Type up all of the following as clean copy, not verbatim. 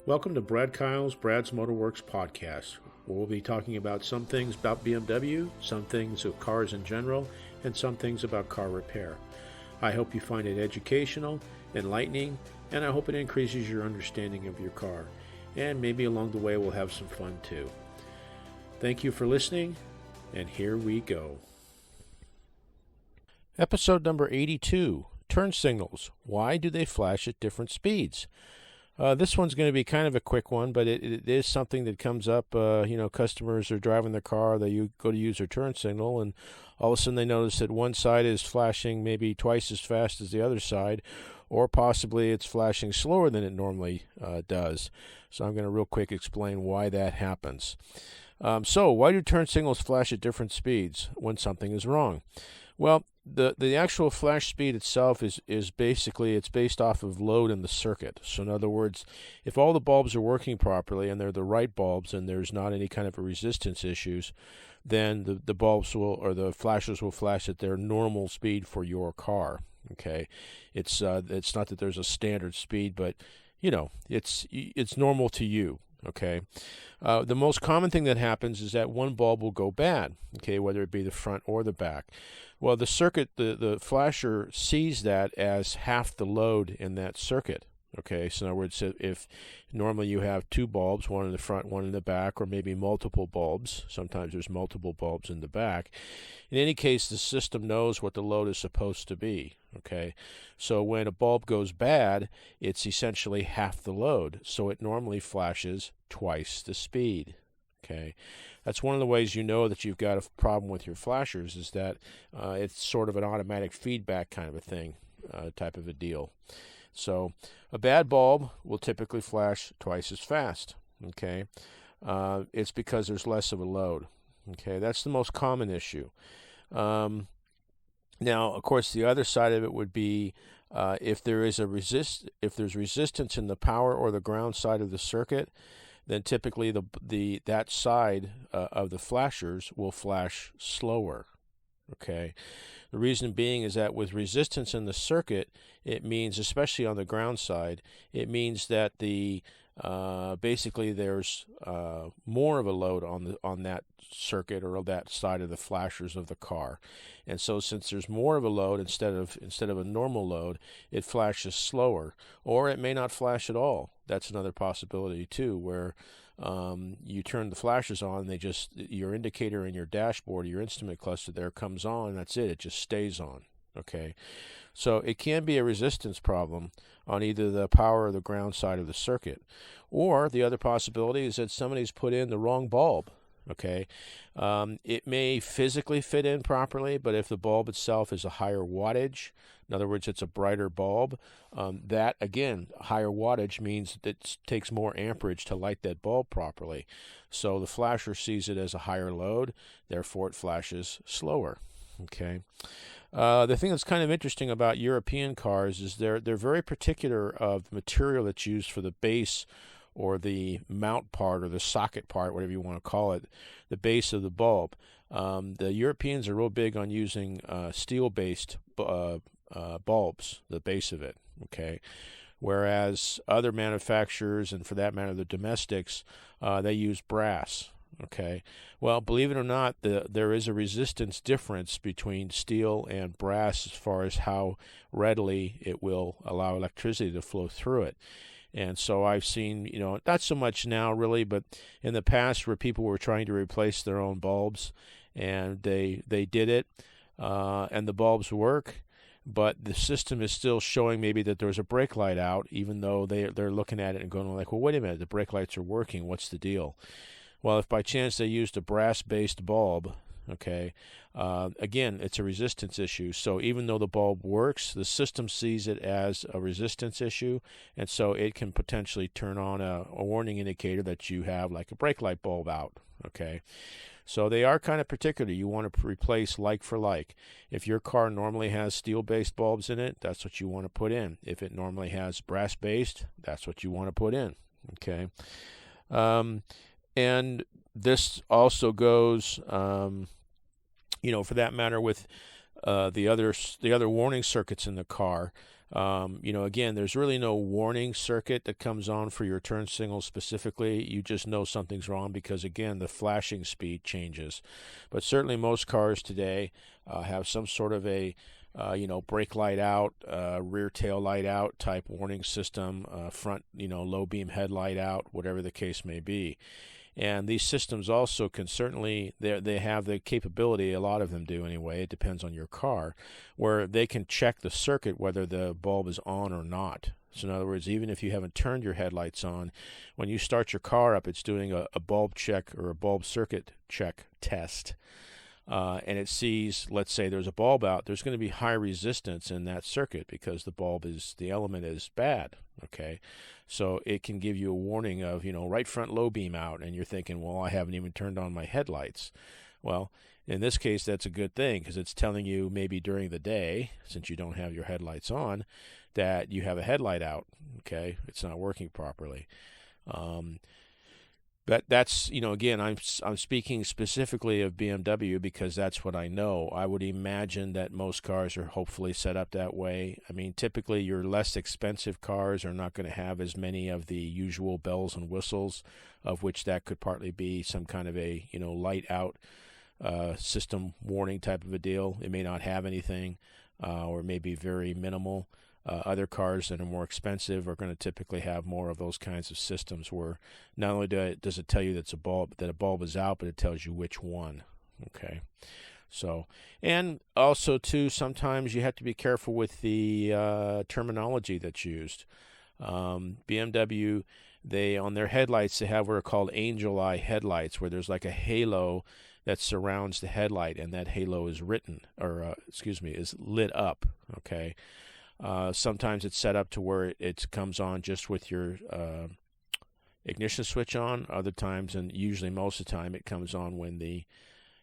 Welcome to Brad Kyle's Brad's Motorworks podcast, where we'll be talking about some things about BMW, some things of cars in general, and some things about car repair. I hope you find it educational, enlightening, and I hope it increases your understanding of your car. And maybe along the way we'll have some fun too. Thank you for listening, and here we go. Episode number 82, Turn Signals. Why do they flash at different speeds? This one's going to be kind of a quick one, but it is something that comes up. Customers are driving their car, they go to use their turn signal, and all of a sudden they notice that one side is flashing maybe twice as fast as the other side, or possibly it's flashing slower than it normally does. So I'm going to real quick explain why that happens. So why do turn signals flash at different speeds when something is wrong? Well, the actual flash speed itself is basically, it's based off of load in the circuit. So in other words, if all the bulbs are working properly and they're the right bulbs and there's not any kind of a resistance issues, then the bulbs will, or the flashers will flash at their normal speed for your car. Okay, it's not that there's a standard speed, but it's normal to you. Okay, the most common thing that happens is that one bulb will go bad, okay, whether it be the front or the back. Well, the circuit, the flasher sees that as half the load in that circuit. Okay, so in other words, if normally you have two bulbs, one in the front, one in the back, or maybe multiple bulbs, sometimes there's multiple bulbs in the back. In any case, the system knows what the load is supposed to be. Okay, so when a bulb goes bad, it's essentially half the load, so it normally flashes twice the speed. Okay, that's one of the ways you know that you've got a problem with your flashers, is that it's sort of an automatic feedback kind of a thing, type of a deal. So a bad bulb will typically flash twice as fast. Okay, it's because there's less of a load. Okay, that's the most common issue. Now, of course, the other side of it would be if there's resistance in the power or the ground side of the circuit, then typically that side of the flashers will flash slower. Okay, the reason being is that with resistance in the circuit, it means, especially on the ground side, it means that basically there's more of a load on that circuit or that side of the flashers of the car, and so since there's more of a load instead of a normal load, it flashes slower, or it may not flash at all. That's another possibility too, where you turn the flashers on, your indicator in your dashboard, your instrument cluster there comes on, and that's it just stays on. Okay, so it can be a resistance problem on either the power or the ground side of the circuit, or the other possibility is that somebody's put in the wrong bulb. Okay, it may physically fit in properly, but if the bulb itself is a higher wattage, in other words, it's a brighter bulb, that again, higher wattage means that it takes more amperage to light that bulb properly. So the flasher sees it as a higher load, therefore it flashes slower. Okay. The thing that's kind of interesting about European cars is they're very particular of the material that's used for the base or the mount part or the socket part, whatever you want to call it, the base of the bulb. The Europeans are real big on using steel-based bulbs, the base of it. Okay, whereas other manufacturers, and for that matter the domestics, they use brass. Okay, well, believe it or not, there is a resistance difference between steel and brass as far as how readily it will allow electricity to flow through it. And so I've seen, not so much now really, but in the past where people were trying to replace their own bulbs, and they did it, and the bulbs work, but the system is still showing maybe that there's a brake light out, even though they're looking at it and going like, well, wait a minute, the brake lights are working, what's the deal? Well, if by chance they used a brass-based bulb, okay, again, it's a resistance issue. So even though the bulb works, the system sees it as a resistance issue, and so it can potentially turn on a warning indicator that you have like a brake light bulb out, okay? So they are kind of particular. You want to replace like for like. If your car normally has steel-based bulbs in it, that's what you want to put in. If it normally has brass-based, that's what you want to put in, okay? And this also goes, for that matter, with the other warning circuits in the car. Again, there's really no warning circuit that comes on for your turn signals specifically. You just know something's wrong because, again, the flashing speed changes. But certainly most cars today have some sort of a brake light out, rear tail light out type warning system, front, low beam headlight out, whatever the case may be. And these systems also can certainly, they have the capability, a lot of them do anyway, it depends on your car, where they can check the circuit whether the bulb is on or not. So in other words, even if you haven't turned your headlights on, when you start your car up, it's doing a bulb check or a bulb circuit check test. And it sees, let's say there's a bulb out, there's going to be high resistance in that circuit because the element is bad, okay? So it can give you a warning of, right front low beam out, and you're thinking, well, I haven't even turned on my headlights. Well, in this case, that's a good thing because it's telling you maybe during the day, since you don't have your headlights on, that you have a headlight out, okay? It's not working properly. That's again, I'm speaking specifically of BMW because that's what I know. I would imagine that most cars are hopefully set up that way. I mean, typically your less expensive cars are not going to have as many of the usual bells and whistles, of which that could partly be some kind of a light out system warning type of a deal. It may not have anything, or maybe very minimal. Other cars that are more expensive are going to typically have more of those kinds of systems where not only does it tell you that a bulb is out, but it tells you which one. Okay. So, and also too, sometimes you have to be careful with the terminology that's used. BMW, on their headlights, they have what are called angel eye headlights, where there's like a halo that surrounds the headlight, and that halo is is lit up. Okay. Sometimes it's set up to where it comes on just with your ignition switch on. Other times, and usually most of the time, it comes on when the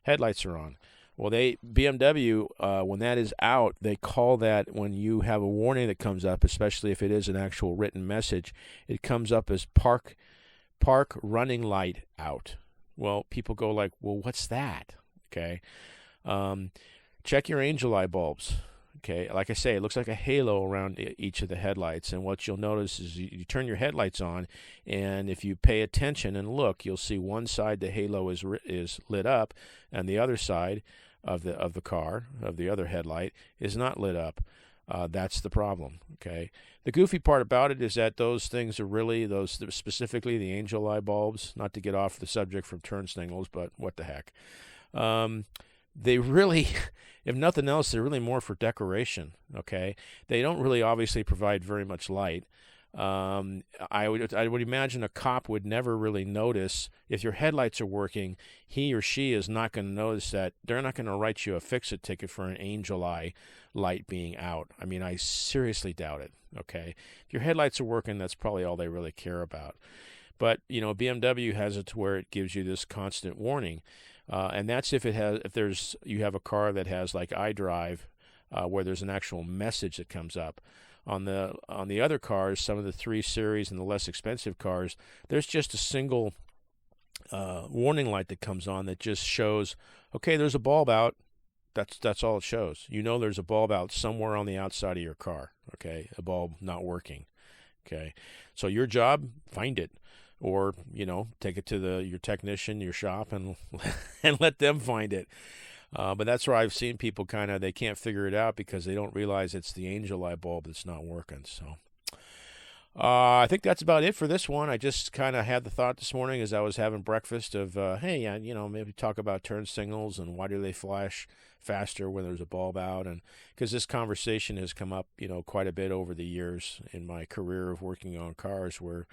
headlights are on. Well, BMW, when that is out, they call that, when you have a warning that comes up, especially if it is an actual written message, it comes up as park running light out. Well, people go like, well, what's that? Okay. Check your angel eye bulbs. Okay, like I say, it looks like a halo around each of the headlights, and what you'll notice is you turn your headlights on, and if you pay attention and look, you'll see one side the halo is lit up, and the other side of the other headlight is not lit up. That's the problem. Okay, the goofy part about it is that those things are really specifically the angel eye bulbs. Not to get off the subject from turn signals, but what the heck. They really, if nothing else, they're really more for decoration, okay? They don't really obviously provide very much light. I would imagine a cop would never really notice if your headlights are working. He or she is not going to notice that. They're not going to write you a fix-it ticket for an angel eye light being out. I mean, I seriously doubt it, okay? If your headlights are working, that's probably all they really care about. But, BMW has it to where it gives you this constant warning. And that's if you have a car that has like iDrive, where there's an actual message that comes up. On the other cars, some of the 3 Series and the less expensive cars, there's just a single warning light that comes on that just shows, okay, there's a bulb out. That's all it shows. There's a bulb out somewhere on the outside of your car. Okay, a bulb not working. Okay, so your job, find it. Or, take it to your technician, your shop, and let them find it. But that's where I've seen people they can't figure it out because they don't realize it's the angel eye bulb that's not working. So I think that's about it for this one. I just kind of had the thought this morning as I was having breakfast of, hey, maybe talk about turn signals and why do they flash faster when there's a bulb out. And because this conversation has come up, quite a bit over the years in my career of working on cars where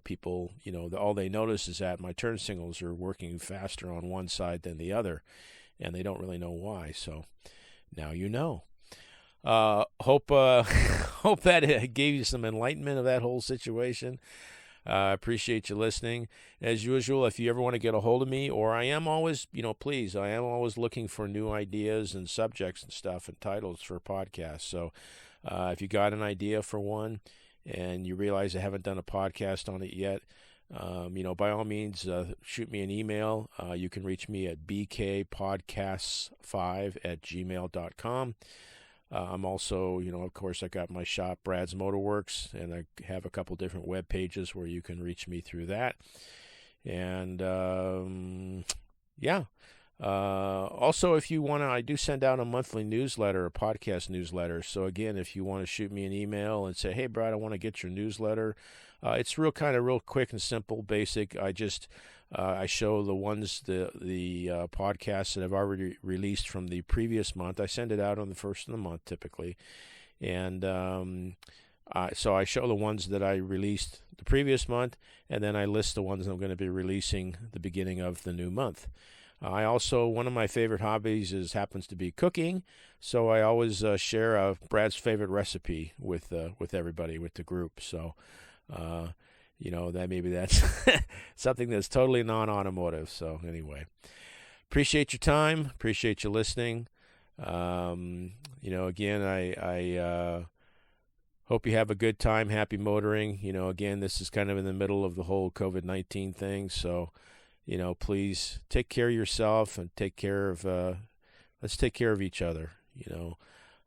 people, all they notice is that my turn signals are working faster on one side than the other, and they don't really know why. So now you know. Hope that gave you some enlightenment of that whole situation. I appreciate you listening. As usual, if you ever want to get a hold of me, or I am always, please, I am always looking for new ideas and subjects and stuff and titles for podcasts. So if you got an idea for one, and you realize I haven't done a podcast on it yet, by all means, shoot me an email. You can reach me at bkpodcasts5@gmail.com. I'm also, of course, I got my shop, Brad's Motorworks, and I have a couple different web pages where you can reach me through that. And yeah. Also, if you want to, I do send out a monthly newsletter, a podcast newsletter. So again, if you want to shoot me an email and say, "Hey, Brad, I want to get your newsletter," it's real quick and simple, basic. I show the podcasts that I've already released from the previous month. I send it out on the first of the month typically, and so I show the ones that I released the previous month, and then I list the ones I'm going to be releasing the beginning of the new month. I also, one of my favorite hobbies happens to be cooking, so I always share Brad's favorite recipe with everybody, with the group. So, that's something that's totally non-automotive. So anyway, appreciate your time, appreciate you listening. Again, I hope you have a good time, happy motoring. Again, this is kind of in the middle of the whole COVID-19 thing, so. Please take care of yourself and let's take care of each other.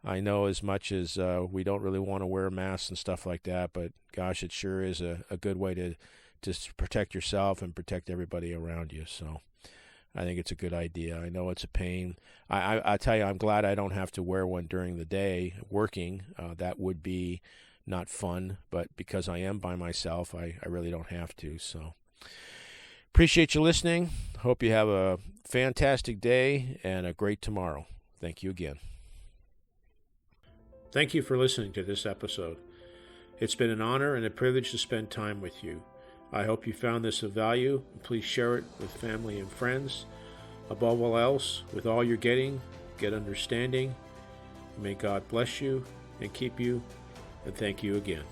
I know as much as we don't really want to wear masks and stuff like that, but gosh, it sure is a good way to protect yourself and protect everybody around you. So I think it's a good idea. I know it's a pain. I tell you, I'm glad I don't have to wear one during the day working. That would be not fun, but because I am by myself, I really don't have to. So. Appreciate you listening. Hope you have a fantastic day and a great tomorrow. Thank you again. Thank you for listening to this episode. It's been an honor and a privilege to spend time with you. I hope you found this of value. Please share it with family and friends. Above all else, with all you're getting, get understanding. May God bless you and keep you, and thank you again.